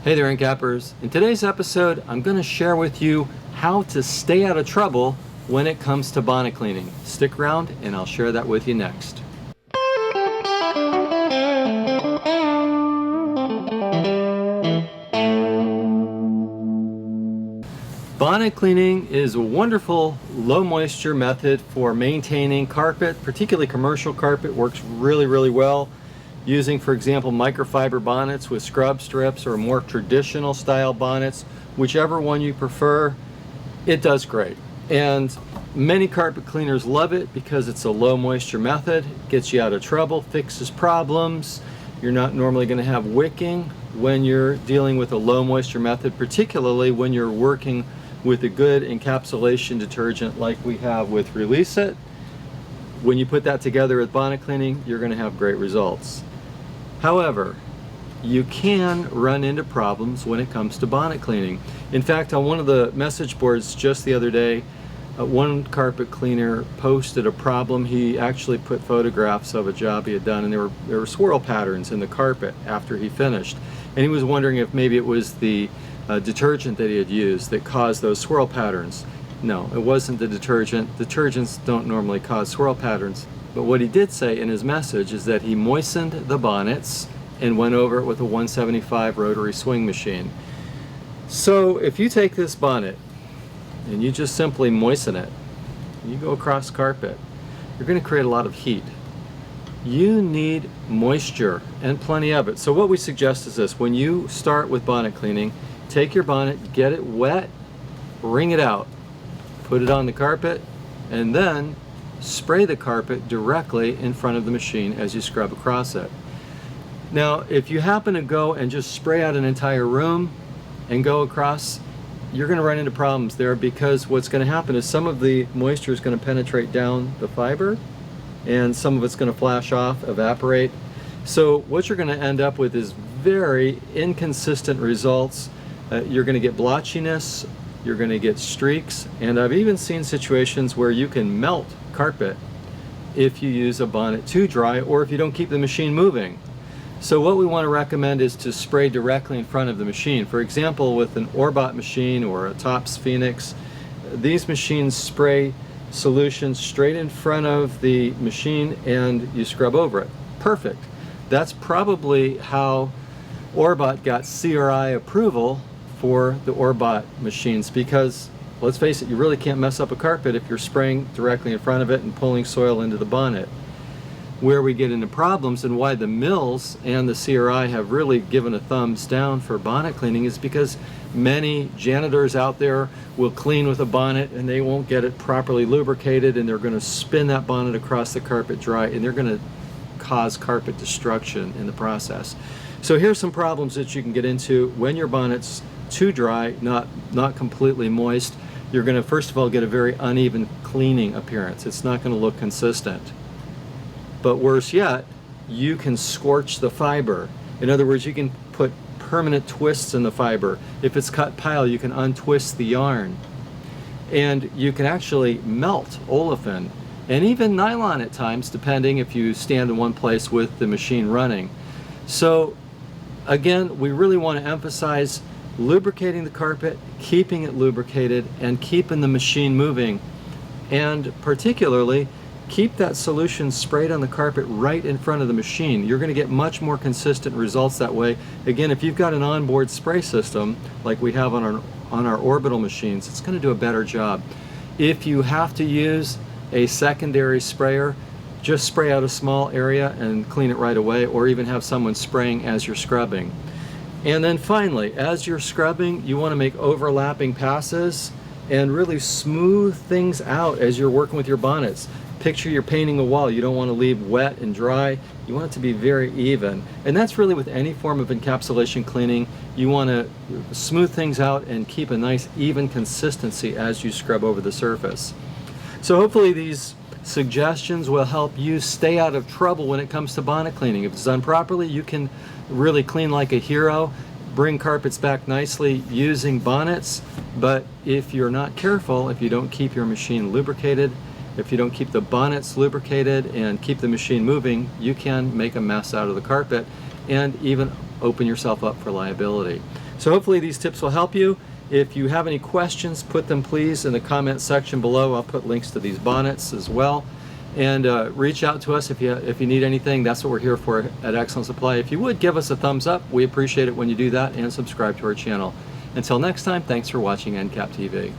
Hey there, Incappers. In today's episode, I'm going to share with you how to stay out of trouble when it comes to bonnet cleaning. Stick around and I'll share that with you next. Bonnet cleaning is a wonderful low moisture method for maintaining carpet, particularly commercial carpet. Works really well. Using, for example, microfiber bonnets with scrub strips or more traditional style bonnets, whichever one you prefer, it does great. And many carpet cleaners love it because it's a low moisture method, gets you out of trouble, fixes problems. You're not normally going to have wicking when you're dealing with a low moisture method, particularly when you're working with a good encapsulation detergent like we have with Release It. When you put that together with bonnet cleaning, you're going to have great results. However, you can run into problems when it comes to bonnet cleaning. In fact, on one of the message boards just the other day, one carpet cleaner posted a problem. He actually put photographs of a job he had done, and there were swirl patterns in the carpet after he finished. And he was wondering if maybe it was the detergent that he had used that caused those swirl patterns. No, it wasn't the detergent. Detergents don't normally cause swirl patterns. But what he did say in his message is that he moistened the bonnets and went over it with a 175 rotary swing machine. So if you take this bonnet and you just simply moisten it, and you go across carpet, you're going to create a lot of heat. You need moisture and plenty of it. So what we suggest is this: when you start with bonnet cleaning, take your bonnet, get it wet, wring it out, put it on the carpet, and then spray the carpet directly in front of the machine as you scrub across it. Now, if you happen to go and just spray out an entire room and go across, you're going to run into problems there, because what's going to happen is some of the moisture is going to penetrate down the fiber and some of it's going to flash off, evaporate. So what you're going to end up with is very inconsistent results. You're going to get blotchiness, you're going to get streaks, and I've even seen situations where you can melt carpet if you use a bonnet too dry or if you don't keep the machine moving. So what we want to recommend is to spray directly in front of the machine. For example, with an Orbot machine or a Tops Phoenix, these machines spray solutions straight in front of the machine and you scrub over it. Perfect. That's probably how Orbot got CRI approval for the Orbot machines, because let's face it, you really can't mess up a carpet if you're spraying directly in front of it and pulling soil into the bonnet. Where we get into problems and why the mills and the CRI have really given a thumbs down for bonnet cleaning is because many janitors out there will clean with a bonnet and they won't get it properly lubricated, and they're going to spin that bonnet across the carpet dry, and they're going to cause carpet destruction in the process. So here's some problems that you can get into when your bonnet's too dry, not completely moist. You're going to first of all get a very uneven cleaning appearance. It's not going to look consistent. But worse yet, you can scorch the fiber. In other words, you can put permanent twists in the fiber. If it's cut pile, you can untwist the yarn. And you can actually melt olefin and even nylon at times, depending if you stand in one place with the machine running. So again, we really want to emphasize lubricating the carpet, keeping it lubricated, and keeping the machine moving. And particularly, keep that solution sprayed on the carpet right in front of the machine. You're going to get much more consistent results that way. Again, if you've got an onboard spray system like we have on our orbital machines, it's going to do a better job. If you have to use a secondary sprayer, just spray out a small area and clean it right away, or even have someone spraying as you're scrubbing. And then finally, as you're scrubbing, you want to make overlapping passes and really smooth things out as you're working with your bonnets. Picture you're painting a wall. You don't want to leave wet and dry. You want it to be very even. And that's really with any form of encapsulation cleaning. You want to smooth things out and keep a nice even consistency as you scrub over the surface. So hopefully these suggestions will help you stay out of trouble when it comes to bonnet cleaning. If it's done properly, you can really clean like a hero, bring carpets back nicely using bonnets. But if you're not careful, if you don't keep your machine lubricated, if you don't keep the bonnets lubricated and keep the machine moving, you can make a mess out of the carpet and even open yourself up for liability. So hopefully these tips will help you. If you have any questions, put them please in the comment section below. I'll put links to these bonnets as well. And reach out to us if you need anything. That's what we're here for at Excellent Supply. If you would, give us a thumbs up. We appreciate it when you do that, and subscribe to our channel. Until next time, thanks for watching NCAP TV.